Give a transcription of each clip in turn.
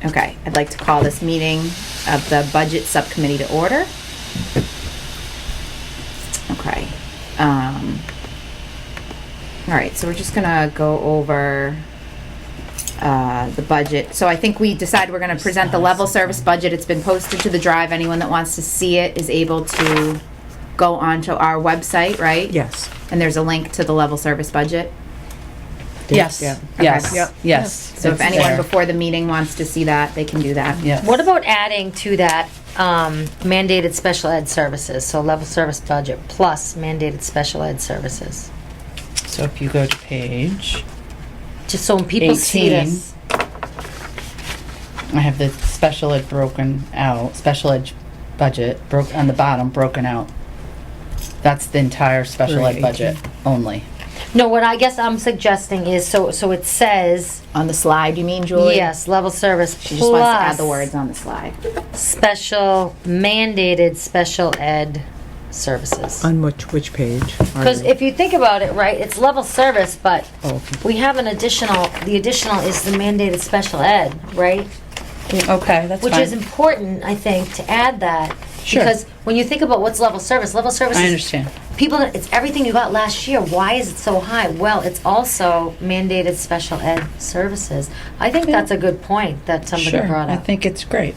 Okay, I'd like to call this meeting of the Budget Subcommittee to order. Okay. All right, so we're just gonna go over the budget. So I think we decided we're gonna present the level service budget. It's been posted to the drive. Anyone that wants to see it is able to go onto our website, right? Yes. And there's a link to the level service budget. Yes, Yeah. yes, Okay. Yep. yes. So if it's anyone there. before the meeting wants to see that, they can do that. Yes. What about adding to that mandated special ed services? So level service budget plus mandated special ed services. So if you go to page Just so when people see 18, this. I have the special ed broken out, special ed budget on the bottom broken out. That's the entire special Right, ed budget only. No, what I guess I'm suggesting is, so it says, On the slide, you mean, Julie? yes, level service She just wants to add plus the words on the slide. mandated special ed services. On which page? are Because you? if you think about it, right, it's level service, but Oh, okay. we have an additional, the additional is the mandated special ed, right? Okay, that's Which fine. is important, I think, to add that. Sure. Because when you think about what's level service I is understand. people, it's everything you got last year. Why is it so high? Well, it's also mandated special ed services. I think that's a good point that somebody Sure, brought I up. think it's great.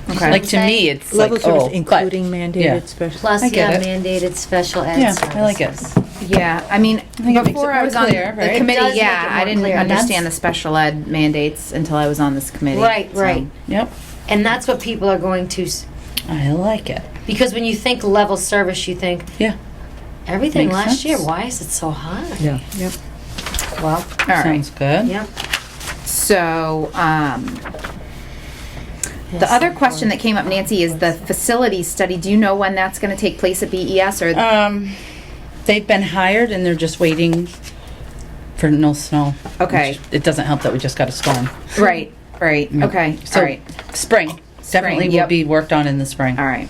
Okay. Like to me, it's Level like, service oh, including but, mandated yeah. special. Plus, I get it. mandated special ed Yeah, services. I like it. Yeah, I mean, think it makes before it I more was on clear, the right? It committee, does make yeah, it I more didn't clear. understand the That's- special ed mandates until I was on this committee. Right, so- right. Yep, And that's what people are going to, I like it. because when you think level service, you think, Yeah, everything Makes last sense. year, why is it so high? Yeah. Yep. Well, All right. sounds good. yep. So, the other question that came up, Nancy, is the facilities study. Do you know when that's going to take place at BES or? They've been hired and they're just waiting for no snow. Okay. which It doesn't help that we just got a storm. Right, right. Okay, So all right. spring definitely will yep. be worked on in the spring. All right.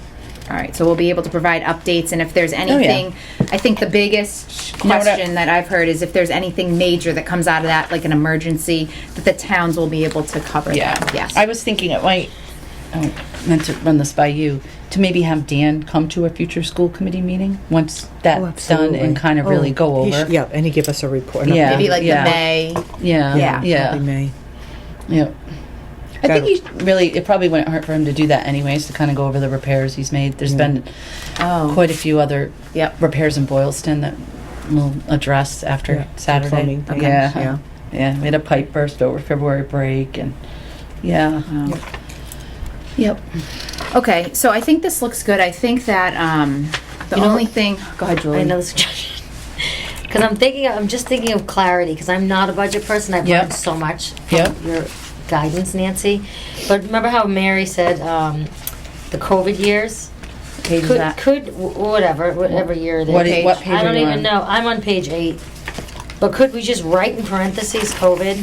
All right. So we'll be able to provide updates, and if there's anything, I think the biggest You know what I- question that I've heard is if there's anything major that comes out of that, like an emergency, that the towns will be able to cover Yeah. that. Yes. I was thinking it might. I meant to run this by you to maybe have Dan come to a future school committee meeting once that's done absolutely. and kind of really go He over. should- Yeah, and he give us a report. Yeah. Maybe like Yeah. the May. Yeah, Yeah. yeah, Probably May. yeah. I Got think it probably wouldn't hurt for him to do that anyways, to kind of go over the repairs he's made. There's been Oh. quite a few other Yep. repairs in Boylston that we'll address after Yeah, Saturday. plumbing things, Yeah. yeah. Yeah, we had a pipe burst over February break and yeah. Oh. Yep. Okay. So I think this looks good. I think that the You know- only thing. Go ahead, Julie. Another suggestion. Because I'm just thinking of clarity, because I'm not a budget person. I've Yep. learned so much from Yep. your guidance, Nancy. But remember how Mary said the COVID years? Page is that? Whatever year it is. What page I are don't you even on? know. I'm on page 8. But could we just write in parentheses COVID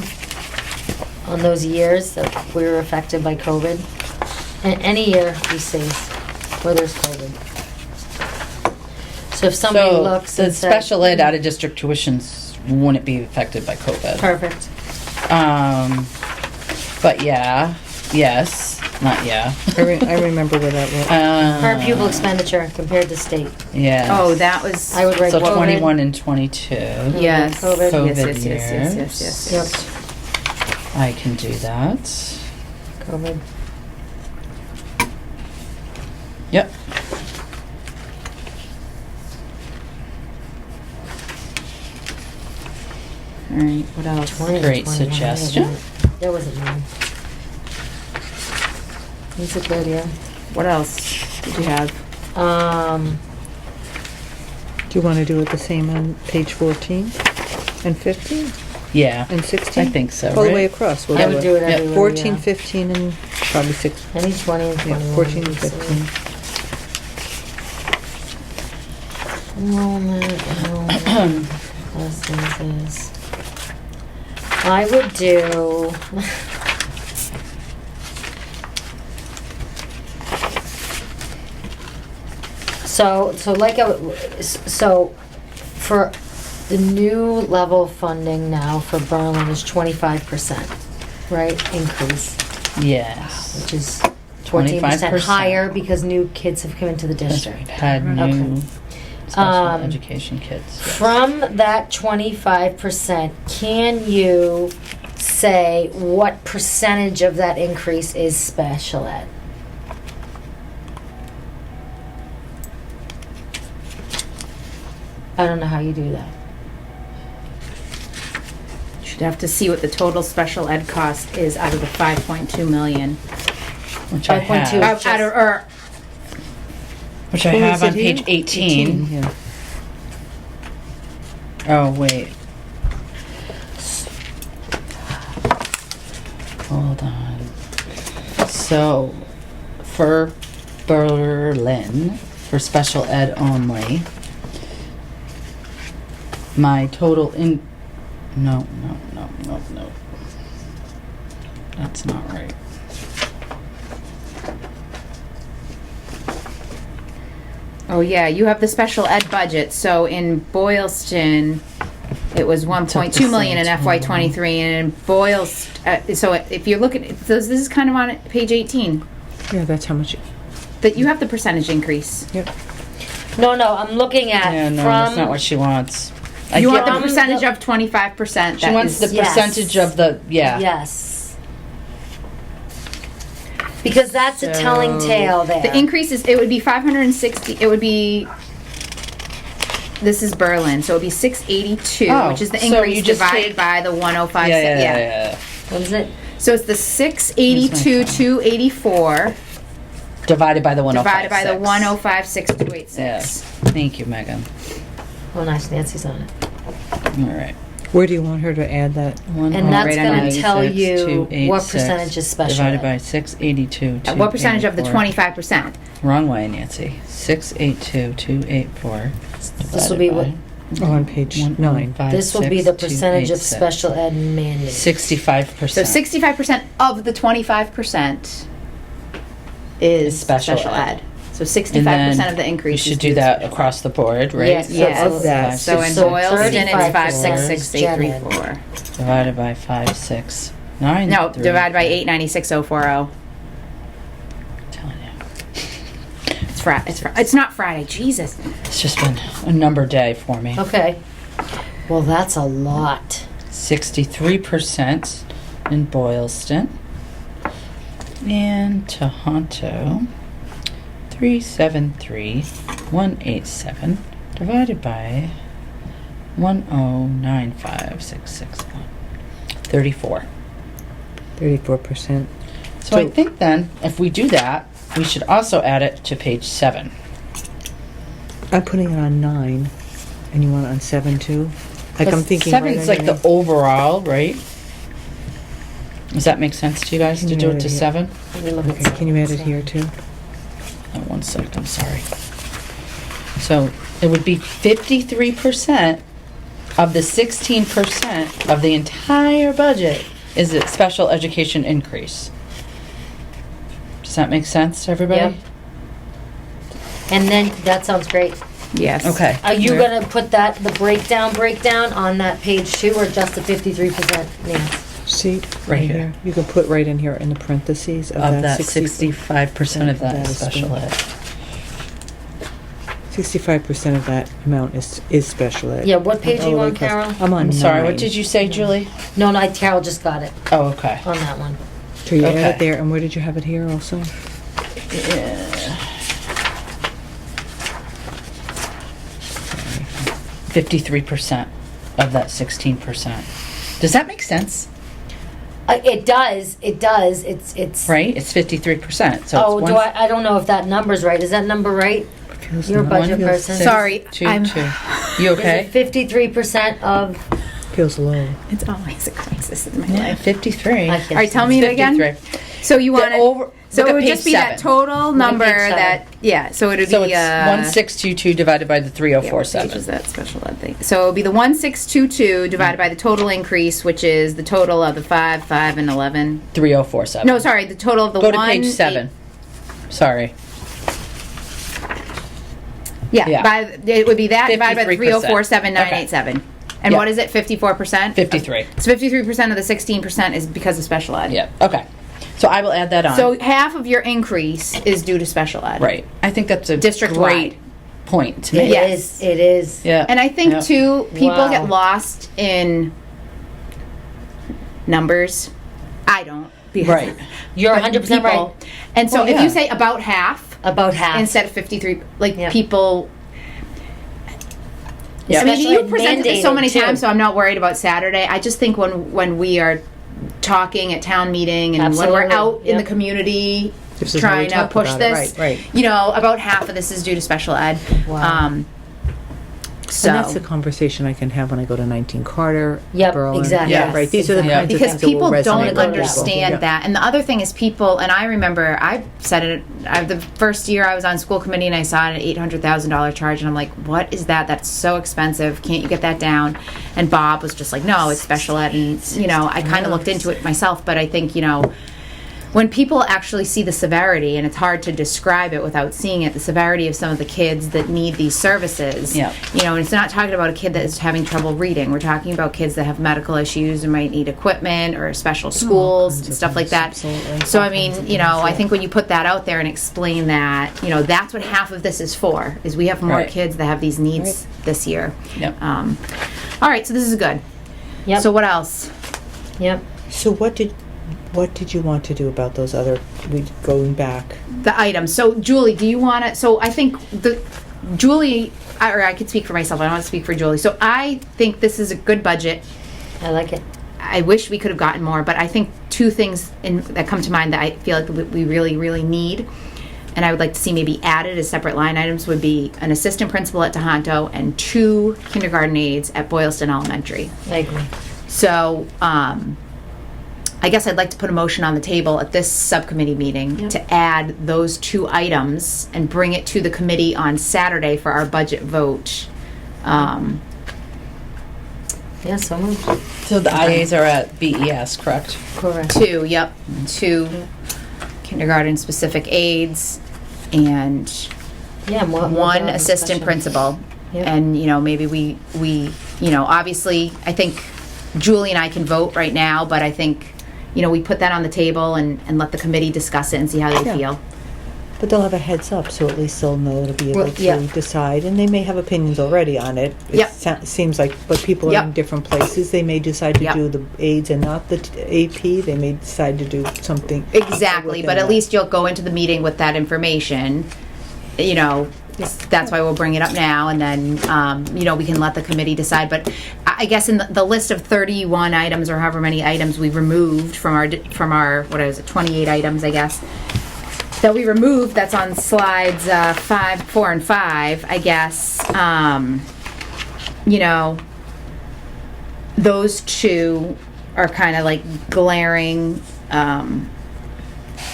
on those years that we were affected by COVID? And any year we see where there's COVID. So if somebody So looks the and says, special ed out of district tuitions wouldn't be affected by COVID. perfect. But yeah, yes, not yeah. I remember where that was. Per pupil expenditure compared to state. Yeah. Oh, that was. I would write So COVID. 21 and 22. Yes. COVID. COVID Yes. Yes. Yep. I can do that. COVID. Yep. All right. What else? 20, Great 21. suggestion. That wasn't mine. These are good, yeah. What else did you have? Do you want to do it the same on page 14 and 15 Yeah. and 16? I think so, All the right? way across. We'll I would do it Yep. everywhere. 14, yeah. 15, and probably 16. Any 20 and 21. Yeah, 14 and so. 15. Enrollment, licenses. I would do. So for the new level funding now for Berlin is 25%. right, increase, Yes. which is 14% 25%. higher because new kids have come into the Because district. we've had new Okay. special education kids. Yes. From that 25%, can you say what percentage of that increase is special ed? I don't know how you do that. Should have to see what the total special ed cost is out of the 5.2 million. Which I 5.2. have. Out of, or, Which I Oh, have is on it here? page 18. Yeah. Oh, wait. Hold on. So, for Berlin, for special ed only, my total in... No. That's not right. oh yeah, you have the special ed budget, so in Boylston, it was 1.2 million in same FY '23, and in Boylston, so if you're looking, so this is kind of on page 18, Yeah, that's how much, that you have the percentage increase. yep. No, I'm looking at Yeah, no, from. that's not what she wants. I You get- want the From percentage the- of 25%. She wants the Yes. percentage of the, yeah. Yes. Because that's a telling tale there. The increase is, it would be 560, it would be, this is Berlin, so it would be 682, Oh, which is the so you increase just divided take- by the 105. Yeah. What is it? So it's the 682, 284 Divided by the 105. divided by the 105,6286. Yes. Thank you, Megan. Oh, nice, Nancy's on it. All right. Where do you want her to add that? And that's right gonna underneath tell you what percentage is special Divided ed. by 682. What percentage of the 284. 25%? Wrong way, Nancy. 682, 284. This will be what- Oh, on page 9. This will be the percentage of special ed mandated. 65%. So 65% of the 25% is Special special ed. ed. So 65% of the increase You is should do due to that special ed. across the board, right? Yes. Yes, Of that, so in So Boylston, it's 35% 566,834. Divided by 569. No, divided by 896,040. Telling you. It's not Friday, Jesus. It's just been a number day for me. Okay. Well, that's a lot. 63% in Boylston. And Tohoto, 373,187 divided by 1095661. 34. 34%. So I think then, if we do that, we should also add it to page 7. I'm putting it on 9, and you want it on 7 too? Like I'm thinking right 7's like the underneath. overall, right? Does that make sense to you guys Can to you do add it to it here? 7? Let me look at Okay, can you add it here too? Oh, 1 sec, I'm sorry. So it would be 53% of the 16% of the entire budget is a special education increase. Does that make sense to everybody? Yep. And then, that sounds great. Yes. Okay. Are you gonna put that, the breakdown on that page too, or just the 53%, Nancy? See, Right here. You can put right in here in the parentheses Of that 65% of that That is is special good. ed. 65% of that amount is special ed. Yeah, what page are All you the way on, across. Carol? I'm on I'm sorry, what 9. did you say, Julie? No, Carol just got it Oh, okay. on that one. So you add Okay. it there, and where did you have it here also? 53% of that 16%. Does that make sense? It does, it's. Right? It's 53%. So Oh, it's I don't know if that number's right. Is that number right? Feels You're a low. budget person. Sorry, Two, I'm- two. You okay? Is it 53% of, Feels low. It's always a crisis in my Yeah, life. 53. I can't All right, tell me it again. 53. So you want it, so look it at would page just be 7. that total number page 7. that, yeah, so it would So be, it's 1622 divided by the yeah, what page is 3047. that special ed thing? So it would be the 1622 divided by the total increase, which is the total of the 5, 5, and 11. 3047. No, sorry, the total of the Go to 1, page 7. Sorry. Yeah, Yeah. it would be that divided by the 53%. 304,7987. And Yeah. what is it, 54%? 53. So 53% of the 16% is because of special ed. Yeah, okay. So I will add that on. So half of your increase is due to special ed. Right. I think that's a District-wide. great point to make. Yes. It is. Yeah. And I think Yeah. too, people Wow. get lost in numbers. I don't. Because Right. You're but 100% right. people- And so Well, if yeah. you say about half About half. instead of 53, like Yeah. people. Yeah. I mean, you Especially presented this so mandated, many too. times, so I'm not worried about Saturday. I just think when we are talking at town meeting and when we're Absolutely. out in the Yep. community This is how we trying to talk push about it. this, Right. you know, about half of this is due to special ed. Wow. So And that's the conversation I can have when I go to 19 Carter, Yep, Berlin. exactly. Yeah, right. These are the Exactly. kinds of because things that will people resonate don't with people. understand Yeah. that. And the other thing is people, and I remember I said it, the first year I was on school committee and I saw an $800,000 charge and I'm like, what is that? That's so expensive. Can't you get that down? And Bob was just like, no, it's special ed. And, you know, I kind of looked into it myself, but I think, you know, when people actually see the severity, and it's hard to describe it without seeing it, the severity of some of the kids that need these services. Yeah. You know, and it's not talking about a kid that is having trouble reading. We're talking about kids that have medical issues and might need equipment or special schools kinds and of stuff like that. things, absolutely. So, I All mean, kinds of you know, things, I yeah. think when you put that out there and explain that, you know, that's what half of this is for, is we have more Right. kids that have these needs this year. Yep. All right, so this is good. Yep. So what else? Yep. So what did you want to do about those other, going back? The items. So, Julie, do you want to? So, I think Julie, or I could speak for myself. I don't want to speak for Julie. So, I think this is a good budget. I like it. I wish we could have gotten more, but I think two things that come to mind that I feel like we really, really need, and I would like to see maybe added as separate line items would be an assistant principal at Tohoto and 2 kindergarten aides at Boylston Elementary. I agree. So, I guess I'd like to put a motion on the table at this subcommittee meeting Yep. to add those 2 items and bring it to the committee on Saturday for our budget vote. Yeah, so moved. So the IAs are at BES, correct? Correct. 2, yep, 2 kindergarten specific aides and Yeah, more. 1 assistant principal. Yep. And, you know, maybe we, you know, obviously, I think Julie and I can vote right now, but I think, you know, we put that on the table and let the committee discuss it and see how they Yeah. feel. But they'll have a heads up, so at least they'll know to be able Well, to yeah. decide, and they may have opinions already on it. Yep. Seems like, but people are Yep. in different places. They may decide to Yep. do the aids and not the AP. They may decide to do something. Exactly, but at least you'll go into the meeting with that information, you know, that's why we'll bring it up now, and then, you know, we can let the committee decide, but I guess in the list of 31 items, or however many items we removed from our, what is it, 28 items, I guess, that we removed, that's on slides 5, 4, and 5, I guess, you know, those 2 are kind of like glaring,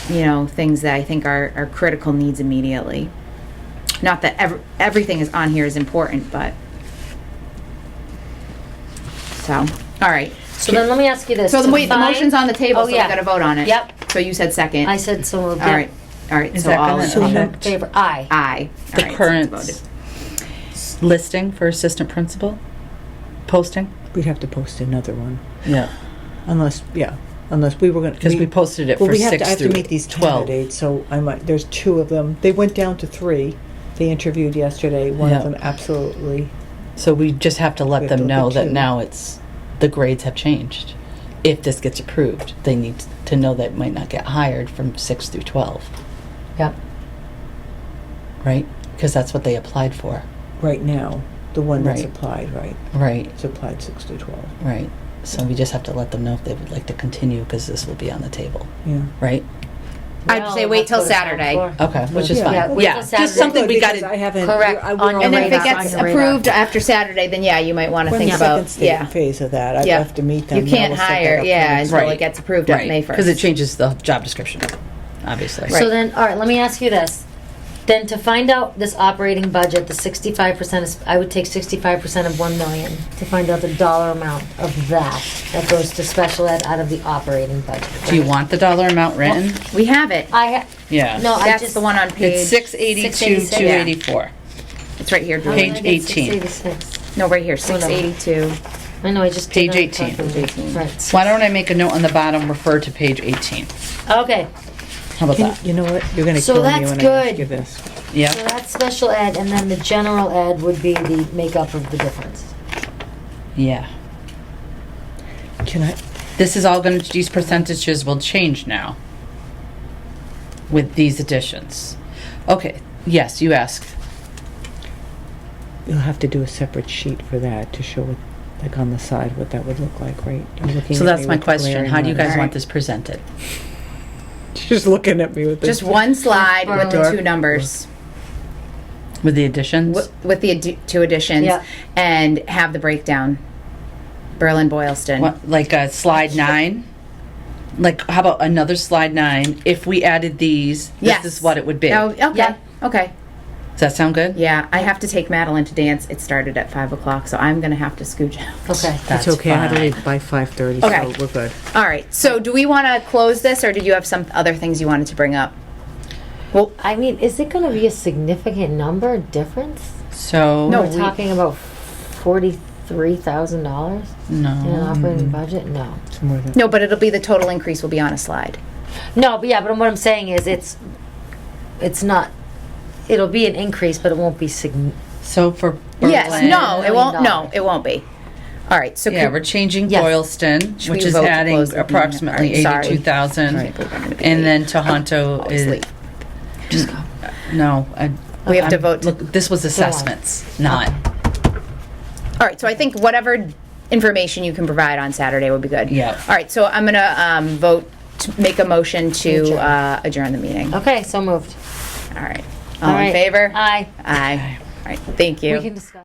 you know, things that I think are critical needs immediately. Not that everything is on here is important, but so, all right. So then let me ask you this. So To the find- motion's on the table, Oh, so we yeah. got to vote on it. Yep. So you said second. I said so moved. All Yep. right. All right. Is So that all gonna in affect- Favor. Aye. aye. All The right, so current voted. listing for assistant principal posting? We'd have to post another one, Yeah. unless we were going to. Because we posted it Well, for we have 6 to, I have through to meet these 12. candidates, so there's 2 of them. They went down to 3. They interviewed yesterday. One Yeah. of them absolutely. So we just have to We let have them to know look at that 2. now the grades have changed. If this gets approved, they need to know that it might not get hired from 6 through 12, Yep. right? Because that's what they applied for. Right now, the one that's Right. applied, right? Right, It's applied 6 to 12. right. So we just have to let them know if they would like to continue, because this will be on the table, Yeah. right? I'd Well, say wait let's till go to town Saturday. floor. Okay, which is Yeah. fine. Yeah, wait till Saturday. Just something we got Because I to, haven't. Correct. we're On your And if it radar. gets On your radar. approved after Saturday, then yeah, you might want to We're in think the about, second phase of that. I Yeah. have to meet them. You can't Now we'll set that hire, up for yeah, next until Right. it gets approved on May 1st. because it changes the job description, obviously. Right. So then, all right, let me ask you this. Then to find out this operating budget, the 65% is, I would take 65% of 1 million to find out the dollar amount of that goes to special ed out of the operating budget. Do you want the dollar amount written? We have it. Yeah. No, I That's just. the one on page. It's 682, 686. 284. It's right here, How did I Julie. Page get 18. 686? No, right here, 682. I know, I just. Page did 18. that. Page 18. Right. Why don't I make a note on the bottom, refer to page 18? Okay, How about that? You know what? You're gonna So kill me that's when I ask good. you this. so Yeah, that's special ed, and then the general ed would be the makeup of the difference. yeah. Can I, This is all gonna, these percentages will change now with these additions. Okay, yes, you ask. you'll have to do a separate sheet for that to show it, like on the side, what that would look like, right? You're looking So at that's me my with the question. glaring How do you guys eyes. want this presented? She's looking at me with this. Just one slide with the Dark. two numbers, With the additions? with the two additions, Yeah. and have the breakdown. Berlin Boylston. What, like slide 9? Like, how about another slide 9? If we added these, Yes. this is what it would be. Oh, okay, Yeah. okay. Does that sound good? Yeah, I have to take Madeline to dance. It started at 5 o'clock, so I'm gonna have to scooch out. Okay. It's okay, I had to fine. leave by 5:30, Okay. so we're good. All right, so do we want to close this, or did you have some other things you wanted to bring up? Well, I mean, is it gonna be a significant number difference? So, No, We're we- talking about $43,000 in an no. operating budget? No. It's more than, no, but it'll be the total increase will be on a slide. No, but yeah, but what I'm saying is it's not, it'll be an increase, but it won't be So for Yes, Berlin- no, it won't. No, $1 million. it won't be. All right, so Yeah, could- we're changing Yes. Boylston, Should which we is vote to adding close the meeting? approximately All right, sorry. 82,000. Right, but we're gonna be And late. then Tohoto I'll is, sleep. Just go. no. We have to I'm- vote to- Look, this was assessments, not. All right, so I think whatever information you can provide on Saturday would be good. Yeah. All right, so I'm gonna vote to make a motion to adjourn the meeting. Okay, so moved. All right. All All in right. favor? Aye. Aye. All right, thank you. We can discuss.